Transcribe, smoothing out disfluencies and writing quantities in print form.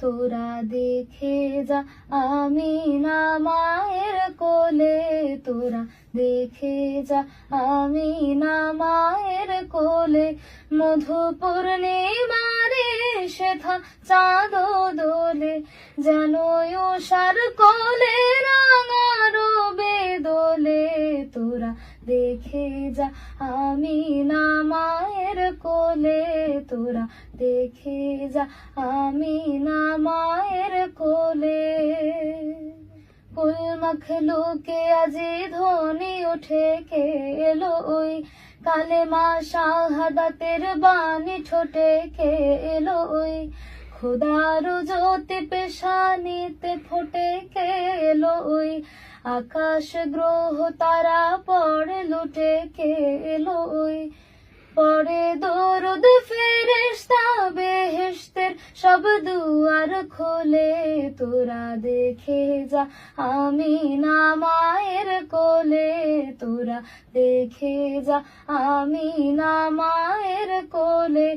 তোরা দেখে যা আমিনা মায়ের কোলে, তোরা দেখে যা আমিনা মায়ের কোলে। মধু পূর্ণিমারে সেথা চাঁদ দোলে, যেন উষার কোলে রাঙা রবে দোলে। তোরা দেখে যা আমিনা মায়ের কোলে, তোরা দেখে যা আমিনা মায়ের কোলে। কুল মখলুকে আজি ধ্বনি উঠে কে এলো ওই, কালেমা শাহাদাতের বাণী ঠোঁটে কে এলো ওই। খোদার জ্যোতি পেশানিতে ফোটে কে এলো ওই, আকাশ গ্রহ তারা পড়ে লুটে কে এলো ওই। পরে দরুদ ফেরেশতা বেহেশতের সব দুয়ার খোলে, তোরা দেখে যা আমিনা মায়ের কোলে, তোরা দেখে যা আমিনা মায়ের কোলে।